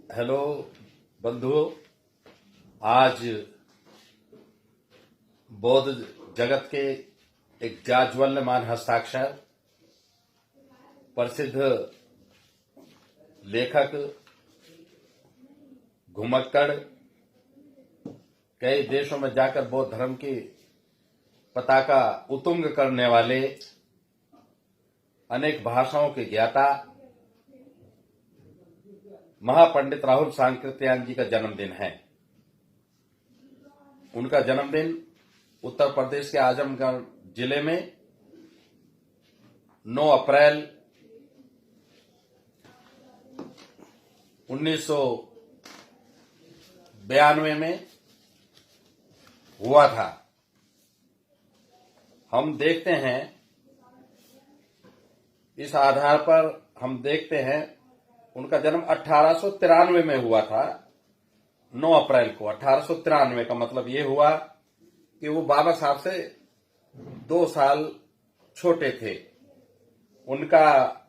Hello बंधुओं, आज बौद्ध जगत के एक जाज्वल्यमान हस्ताक्षर प्रसिद्ध लेखक घुमक्कड़ कई देशों में जाकर बौद्ध धर्म की पताका उतुंग करने वाले अनेक भाषाओं के ज्ञाता महापंडित राहुल सांकृत्यायन जी का जन्मदिन है। उनका जन्मदिन उत्तर प्रदेश के आजमगढ़ जिले में 9 अप्रैल 1992 में हुआ था। हम देखते हैं, इस आधार पर हम देखते हैं उनका जन्म 1893 में हुआ था। 9 अप्रैल को 1893 का मतलब ये हुआ कि वो बाबा साहब से 2 साल छोटे थे। उनका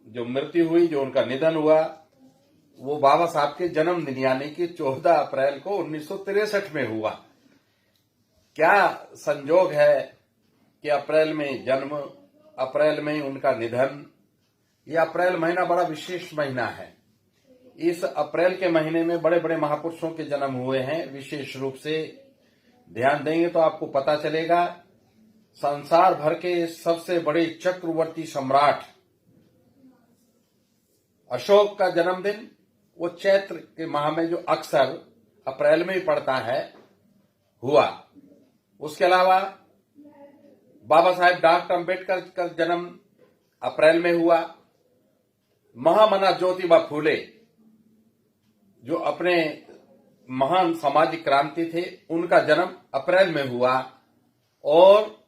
जो मृत्यु हुई, जो उनका निधन हुआ, वो बाबा साहब के जन्मदिन यानी कि 14 अप्रैल को 1963 में हुआ। क्या संजोग है कि अप्रैल में जन्म, अप्रैल में उनका निधन। यह अप्रैल महीना बड़ा विशेष महीना है। इस अप्रैल के महीने में बड़े बड़े महापुरुषों के जन्म हुए हैं। विशेष रूप से ध्यान देंगे तो आपको पता चलेगा, संसार भर के सबसे बड़े चक्रवर्ती सम्राट अशोक का जन्मदिन वो चैत्र के माह में, जो अक्सर अप्रैल में ही पड़ता है, हुआ। उसके अलावा बाबा साहेब डॉक्टर अम्बेडकर का जन्म अप्रैल में हुआ। महामना ज्योतिबा फूले, जो अपने महान सामाजिक क्रांति थे, उनका जन्म अप्रैल में हुआ। और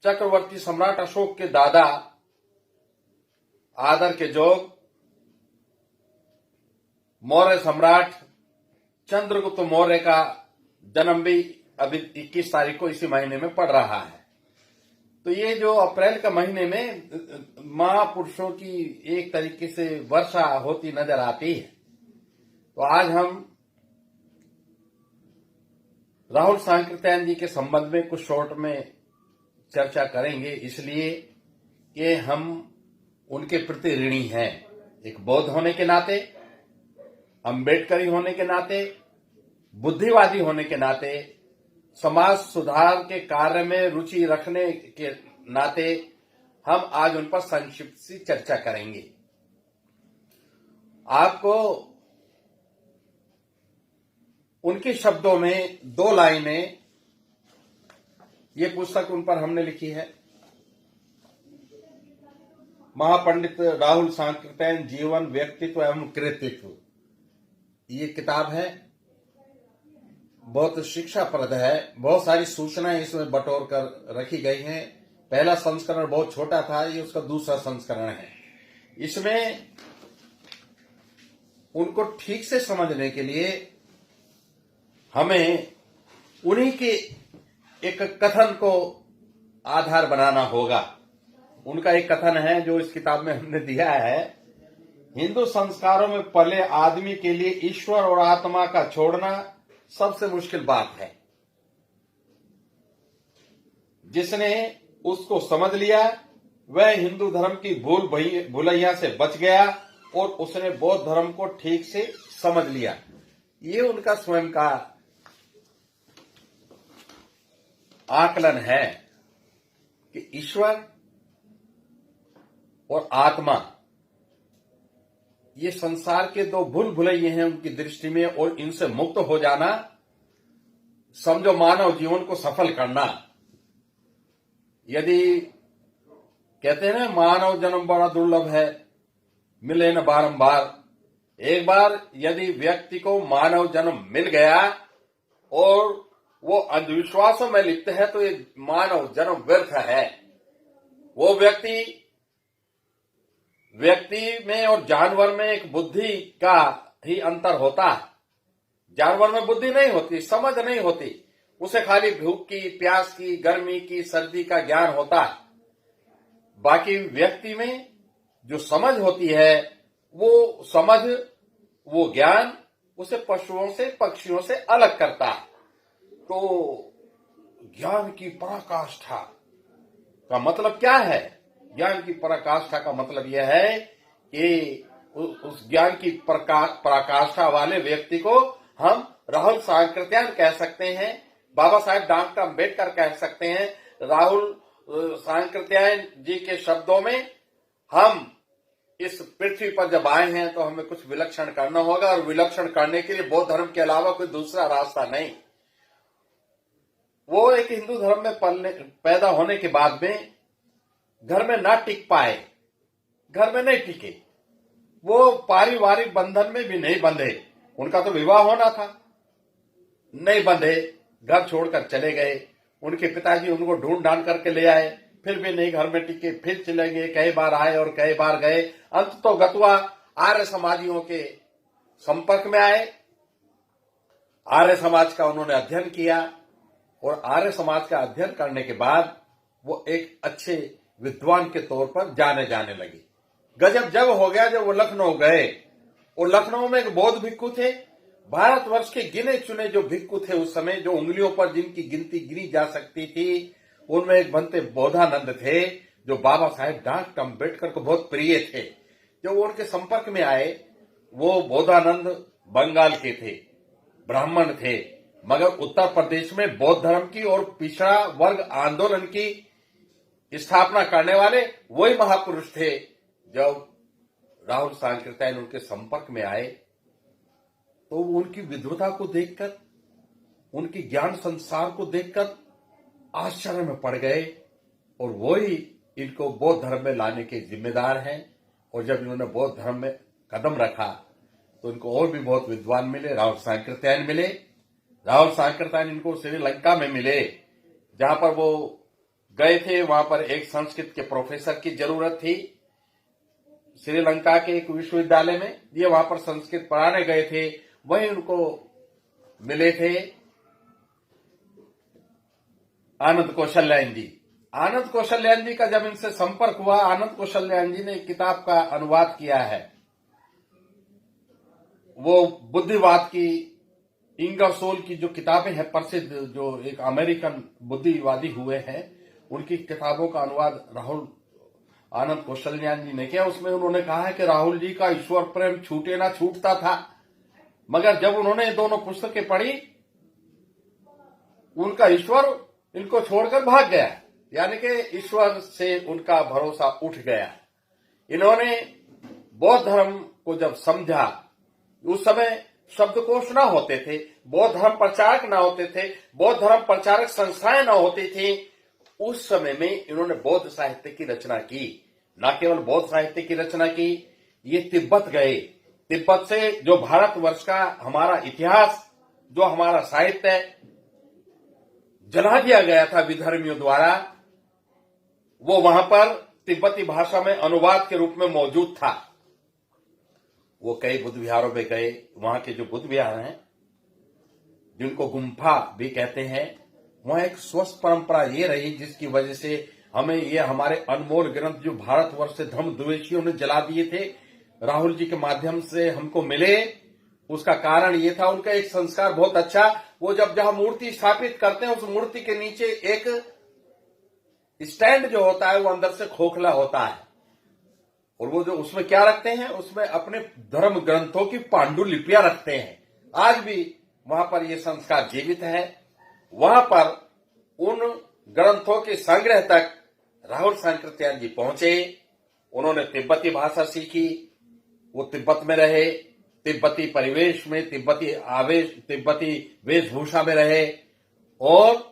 चक्रवर्ती सम्राट अशोक के दादा, आदर के जोग मौर्य सम्राट चंद्रगुप्त मौर्य का जन्म भी अभी 21 तारीख को इसी महीने में पड़ रहा है। तो ये जो अप्रैल का महीने में महापुरुषों की एक तरीके से वर्षा होती नजर आती है। तो आज हम राहुल सांकृत्यायन जी के संबंध में कुछ शॉर्ट में चर्चा करेंगे, इसलिए कि हम उनके प्रति ऋणी हैं। एक बौद्ध होने के नाते, अम्बेडकरी होने के नाते, बुद्धिवादी होने के नाते, समाज सुधार के कार्य में रुचि रखने के नाते हम आज उन पर संक्षिप्त सी चर्चा करेंगे। आपको उनके शब्दों में 2 लाइनें, ये पुस्तक उन पर हमने लिखी है, महापंडित राहुल सांकृत्यायन जीवन, व्यक्तित्व एवं कृतित्व। ये किताब है, बहुत शिक्षाप्रद है। बहुत सारी सूचनाएं इसमें बटोर कर रखी गई हैं। पहला संस्करण बहुत छोटा था, ये उसका दूसरा संस्करण है। इसमें उनको ठीक से समझने के लिए हमें उन्हीं के एक कथन को आधार बनाना होगा। उनका एक कथन है जो इस किताब में हमने दिया है, हिंदू संस्कारों में पले आदमी के लिए ईश्वर और आत्मा का छोड़ना सबसे मुश्किल बात है। जिसने उसको समझ लिया वह हिंदू धर्म की भूलैया से बच गया और उसने बौद्ध धर्म को ठीक से समझ लिया। ये उनका स्वयं का आकलन है कि ईश्वर और आत्मा ये संसार के 2 भूलैये हैं उनकी दृष्टि में, और इनसे मुक्त हो जाना समझो मानव जीवन को सफल करना। यदि कहते हैं ना, मानव जन्म बड़ा दुर्लभ है, मिले न बारंबार। एक बार यदि व्यक्ति को मानव जन्म मिल गया और वो अंधविश्वासों में लिप्त है, तो ये मानव जन्म व्यर्थ है। वो व्यक्ति में और जानवर में एक बुद्धि का ही अंतर होता है। जानवर में बुद्धि नहीं होती, समझ नहीं होती, उसे खाली भूख की, प्यास की, गर्मी की, सर्दी का ज्ञान होता है। बाकी व्यक्ति में जो समझ होती है, वो समझ वो ज्ञान उसे पशुओं से पक्षियों से अलग करता है। तो ज्ञान की पराकाष्ठा का मतलब क्या है? ज्ञान की पराकाष्ठा का मतलब यह है कि उस ज्ञान की पराकाष्ठा वाले व्यक्ति को हम राहुल सांकृत्यायन कह सकते हैं, बाबा साहेब डॉक्टर अम्बेडकर कह सकते हैं। राहुल सांकृत्यायन जी के शब्दों में हम इस पृथ्वी पर जब आए हैं तो हमें कुछ विलक्षण करना होगा, और विलक्षण करने के लिए बौद्ध धर्म के अलावा कोई दूसरा रास्ता नहीं। वो एक हिंदू धर्म में पैदा होने के बाद में घर में ना टिक पाए, घर में नहीं टिके, वो पारिवारिक बंधन में भी नहीं बंधे। उनका तो विवाह होना था, नहीं बंधे, घर छोड़कर चले गए। उनके पिताजी उनको ढूंढ ढांड करके ले आए, फिर भी नहीं घर में टिके, फिर चले गए, कई बार आए और कई बार गए। अंत तो गतवा आर्य समाजियों के संपर्क में आए, आर्य समाज का उन्होंने अध्ययन किया, और आर्य समाज का अध्ययन करने के बाद वो एक अच्छे विद्वान के तौर पर जाने लगे। गजब जब हो गया जब वो लखनऊ गए, और लखनऊ में एक बौद्ध भिक्खु थे। भारतवर्ष के गिने चुने जो भिक्खु थे उस समय, जो उंगलियों पर जिनकी गिनती गिनी जा सकती थी, उनमें एक बनते बोधानंद थे, जो बाबा साहेब डॉक्टर अम्बेडकर को बहुत प्रिय थे। जो वो उनके संपर्क में आए, वो बोधानंद बंगाल के थे, ब्राह्मण थे, मगर उत्तर प्रदेश में बौद्ध धर्म की और पिछड़ा वर्ग आंदोलन की स्थापना करने वाले वही महापुरुष थे। जब राहुल सांकृत्यायन उनके संपर्क में आए तो उनकी विद्वता को देखकर, उनकी ज्ञान संसार को देखकर आश्चर्य में पड़ गए, और वही इनको बौद्ध धर्म में लाने के जिम्मेदार हैं। और जब इन्होंने बौद्ध धर्म में कदम रखा तो इनको और भी बहुत विद्वान मिले, राहुल सांकृत्यायन मिले। राहुल सांकृत्यायन इनको श्रीलंका में मिले, जहां पर वो गए थे। वहां पर एक संस्कृत के प्रोफेसर की जरूरत थी, श्रीलंका के एक विश्वविद्यालय में। ये वहां पर संस्कृत पढ़ाने गए थे, वहीं उनको मिले थे आनंद कौशल्यायन जी। आनंद कौशल्यायन जी का जब इनसे संपर्क हुआ, आनंद कौशल्यायन जी ने एक किताब का अनुवाद किया है। वो बुद्धिवाद की, इंगरसोल की जो किताबें हैं प्रसिद्ध, जो एक अमेरिकन बुद्धिवादी हुए हैं, उनकी किताबों का अनुवाद राहुल आनंद कौशल्यायन जी ने किया। उसमें उन्होंने कहा है कि राहुल जी का ईश्वर प्रेम छूटे ना छूटता था, मगर जब उन्होंने ये दोनों पुस्तकें पढ़ी, उनका ईश्वर इनको छोड़कर भाग गया, यानी कि ईश्वर से उनका भरोसा उठ गया। इन्होंने बौद्ध धर्म को जब समझा, उस समय शब्दकोश ना होते थे, बौद्ध धर्म प्रचारक ना होते थे, बौद्ध धर्म प्रचारक संस्थाएं ना होती थी। उस समय में इन्होंने बौद्ध साहित्य की रचना की। न केवल बौद्ध साहित्य की रचना की, ये तिब्बत गए। तिब्बत से जो भारतवर्ष का हमारा इतिहास, जो हमारा साहित्य जला दिया गया था विधर्मियों द्वारा, वो वहां पर तिब्बती भाषा में अनुवाद के रूप में मौजूद था। वो कई बुद्ध विहारों में गए। वहां के जो बुद्ध विहार हैं, जिनको गुम्फा भी कहते हैं, वहां एक स्वस्थ परंपरा ये रही जिसकी वजह से हमें ये हमारे अनमोल ग्रंथ जो भारतवर्ष से धर्म द्वेषियों ने जला दिए थे, राहुल जी के माध्यम से हमको मिले। उसका कारण ये था, उनका एक संस्कार बहुत अच्छा। वो जब जहां मूर्ति स्थापित करते हैं, उस मूर्ति के नीचे एक स्टैंड जो होता है वो अंदर से खोखला होता है, और वो जो उसमें क्या रखते हैं, उसमें अपने धर्म ग्रंथों की पांडुलिपियां रखते हैं। आज भी वहां पर ये संस्कार जीवित है। वहां पर उन ग्रंथों के संग्रह तक राहुल सांकृत्यायन जी पहुंचे। उन्होंने तिब्बती भाषा सीखी, वो तिब्बत में रहे, तिब्बती परिवेश में, तिब्बती वेशभूषा में रहे, और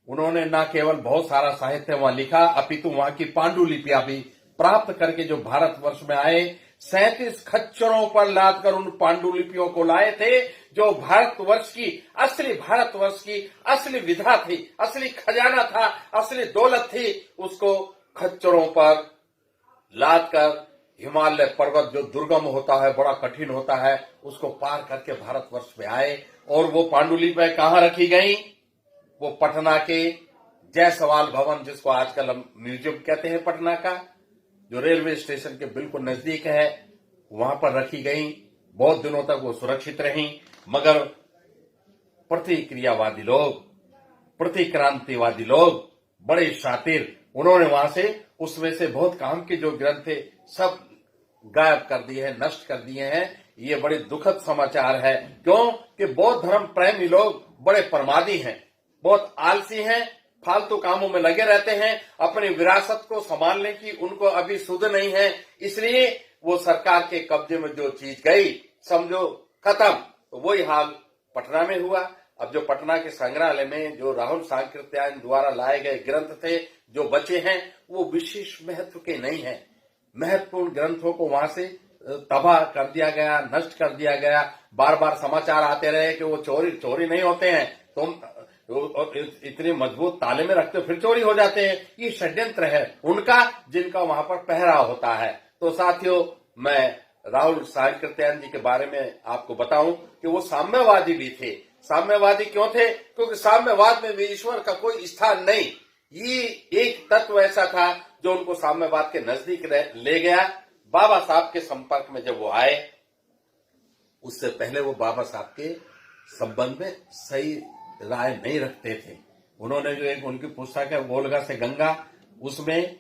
उन्होंने न केवल बहुत सारा साहित्य वहां लिखा, अपितु वहां की पांडुलिपियां भी प्राप्त करके जो भारतवर्ष में आए, 37 खच्चरों पर लादकर उन पांडुलिपियों को लाए थे, जो भारतवर्ष की असली विधा थी, असली खजाना था, असली दौलत थी। उसको खच्चरों पर लादकर हिमालय पर्वत जो दुर्गम होता है, बड़ा कठिन होता है, उसको पार करके भारतवर्ष में आए। और वो पांडुलिपियां कहां रखी गई? वो पटना के जायसवाल भवन, जिसको आजकल हम म्यूजियम कहते हैं पटना का, जो रेलवे स्टेशन के बिल्कुल नजदीक है, वहां पर रखी गई। बहुत दिनों तक वो सुरक्षित रहीं, मगर प्रतिक्रियावादी लोग, प्रतिक्रांतिवादी लोग, बड़े शातिर, उन्होंने वहां से उसमें से बहुत काम के जो ग्रंथ थे सब गायब कर दिए हैं, नष्ट कर दिए हैं। ये बड़े दुखद समाचार है। क्यों कि बौद्ध धर्म प्रेमी लोग बड़े प्रमादी हैं, बहुत आलसी हैं, फालतू कामों में लगे रहते हैं, अपनी विरासत को संभालने की उनको अभी सुध नहीं है। इसलिए वो सरकार के कब्जे में जो चीज गई समझो खत्म। तो वही हाल पटना में हुआ। अब जो पटना के संग्रहालय में जो राहुल सांकृत्यायन द्वारा लाए गए ग्रंथ थे जो बचे हैं वो विशेष महत्व के नहीं हैं। महत्वपूर्ण ग्रंथों को वहां से तबाह कर दिया गया, नष्ट कर दिया गया। बार बार समाचार आते रहे कि वो चोरी नहीं होते हैं, तुम इतने मजबूत ताले में रखते हो फिर चोरी हो जाते हैं। ये षड्यंत्र है उनका, जिनका वहां पर पहराव होता है। तो साथियों, मैं राहुल सांकृत्यायन जी के बारे में आपको बताऊं कि वो साम्यवादी भी थे। साम्यवादी क्यों थे? क्योंकि साम्यवाद में भी ईश्वर का कोई स्थान नहीं। ये एक तत्व ऐसा था जो उनको साम्यवाद के नजदीक ले गया। बाबा साहब के संपर्क में जब वो आए, उससे पहले वो बाबा साहब के संबंध में सही राय नहीं रखते थे। उन्होंने जो एक उनकी पुस्तक है वोल्गा से गंगा, उसमें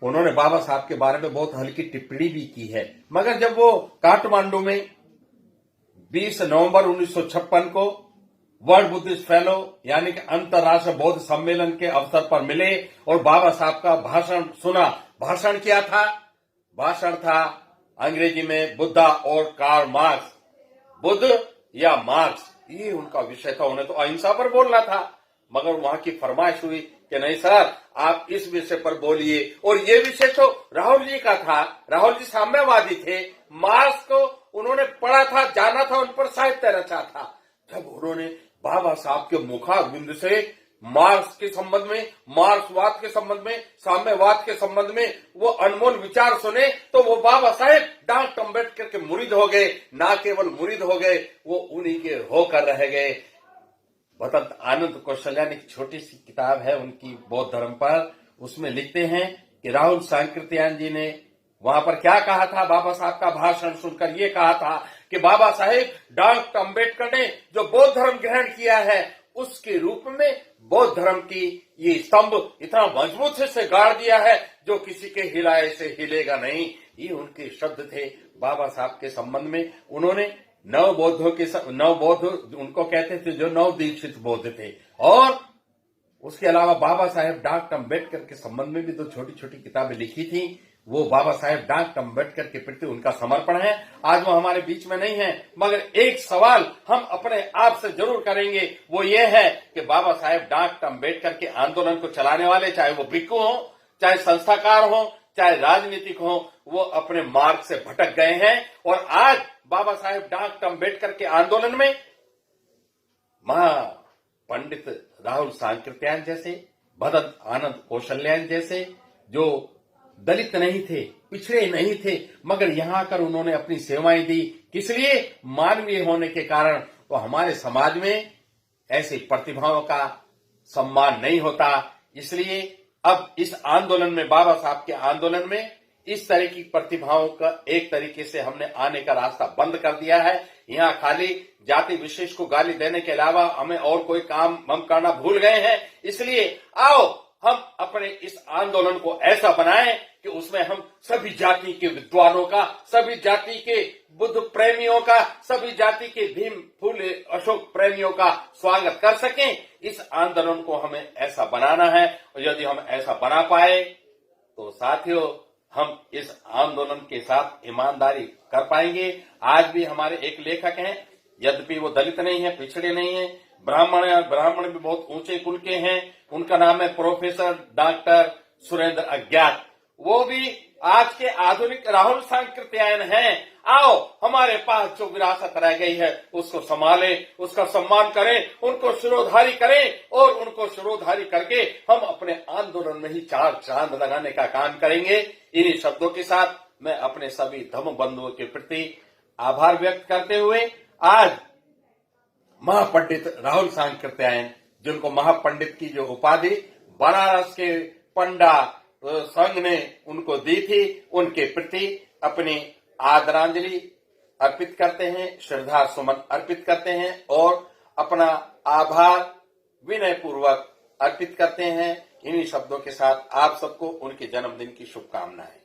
उन्होंने बाबा साहब के बारे में बहुत हल्की टिप्पणी भी की है। मगर जब वो काठमांडू में 20 नवंबर 1956 को वर्ल्ड बुद्धिस्ट फेलो यानी कि अंतर्राष्ट्रीय बौद्ध सम्मेलन के अवसर पर मिले और बाबा साहब का भाषण सुना। भाषण क्या था? भाषण था अंग्रेजी में बुद्धा और कार्ल मार्क्स, बुद्ध या मार्क्स, ये उनका विषय था। उन्हें तो अहिंसा पर बोलना था, मगर वहां की फरमाइश हुई कि नहीं सर, आप इस विषय पर बोलिए। और ये विषय तो राहुल जी का था। राहुल जी साम्यवादी थे। मार्क्स को उन्होंने पढ़ा था, जाना था, उन पर साहित्य रचा था। जब उन्होंने बाबा साहब के मुखारबिंद से मार्क्स के संबंध में, मार्क्सवाद के संबंध में, साम्यवाद के संबंध में वो अनमोल विचार सुने, तो वो बाबा साहेब डॉक्टर अम्बेडकर के मुरीद हो गए। ना केवल मुरीद हो गए, वो उन्हीं के होकर रह गए। भगत आनंद कौशल्यानी की छोटी सी किताब है उनकी बौद्ध धर्म पर, उसमें लिखते हैं कि राहुल सांकृत्यायन जी ने वहां पर क्या कहा था। बाबा साहब का भाषण सुनकर ये कहा था कि बाबा साहेब डॉक्टर अम्बेडकर ने जो बौद्ध धर्म ग्रहण किया है उसके रूप में बौद्ध धर्म की ये स्तंभ इतना मजबूत से गाड़ दिया है जो किसी के हिलाए से हिलेगा नहीं। ये उनके शब्द थे बाबा साहब के संबंध में। उन्होंने नव बौद्ध उनको कहते थे जो नव दीक्षित बौद्ध थे। और उसके अलावा बाबा साहेब डॉक्टर अम्बेडकर के संबंध में भी दो छोटी छोटी किताबें लिखी थी। वो बाबा साहेब डॉक्टर अम्बेडकर के प्रति उनका समर्पण है। आज वो हमारे बीच में नहीं है, मगर एक सवाल हम अपने आप से जरूर करेंगे, वो ये है कि बाबा साहेब डॉक्टर अम्बेडकर के आंदोलन को चलाने वाले, चाहे वो भिक्खु हो, चाहे संस्थाकार हो, चाहे राजनीतिक हो, वो अपने मार्ग से भटक गए हैं। और आज बाबा साहेब डॉक्टर अम्बेडकर के आंदोलन में पंडित राहुल सांकृत्यायन जैसे, भगत आनंद कौशल्यान जैसे, जो दलित नहीं थे, पिछड़े नहीं थे, मगर यहां आकर उन्होंने अपनी सेवाएं दी। किस लिए? मानवीय होने के कारण। तो हमारे समाज में ऐसी प्रतिभाओं का सम्मान नहीं होता। इसलिए अब इस आंदोलन में, बाबा साहब के आंदोलन में, इस तरह की प्रतिभाओं का एक तरीके से हमने आने का रास्ता बंद कर दिया है। यहाँ खाली जाति विशेष को गाली देने के अलावा हमें और कोई काम हम करना भूल गए हैं। इसलिए आओ हम अपने इस आंदोलन को ऐसा बनाएं कि उसमें हम सभी जाति के विद्वानों का, सभी जाति के बुद्ध प्रेमियों का, सभी जाति के भीम फूले अशोक प्रेमियों का स्वागत कर सकें। इस आंदोलन को हमें ऐसा बनाना है। और यदि हम ऐसा बना पाए तो साथियों, हम इस आंदोलन के साथ ईमानदारी कर पाएंगे। आज भी हमारे एक लेखक हैं, यद्यपि वो दलित नहीं है, पिछड़े नहीं है, ब्राह्मण है, और ब्राह्मण भी बहुत ऊंचे कुल के हैं। उनका नाम है प्रोफेसर डॉक्टर सुरेंद्र अज्ञात। वो भी आज के आधुनिक राहुल सांकृत्यायन हैं। आओ हमारे पास जो विरासत रह गई है उसको संभालें, उसका सम्मान करें, उनको शिरोधारी करें और उनको शिरोधारी करके हम अपने आंदोलन में ही चार चांद लगाने का काम करेंगे। इन्हीं शब्दों के साथ मैं अपने सभी धम्म बंधुओं के प्रति आभार व्यक्त करते हुए आज महापंडित राहुल सांकृत्यायन, जिनको महापंडित की जो उपाधि बनारस के पंडा संघ ने उनको दी थी, उनके प्रति अपनी आदरांजलि अर्पित करते हैं, श्रद्धा सुमन अर्पित करते हैं और अपना आभार विनय पूर्वक अर्पित करते हैं। इन्हीं शब्दों के साथ आप सबको उनके जन्मदिन की शुभकामनाएं।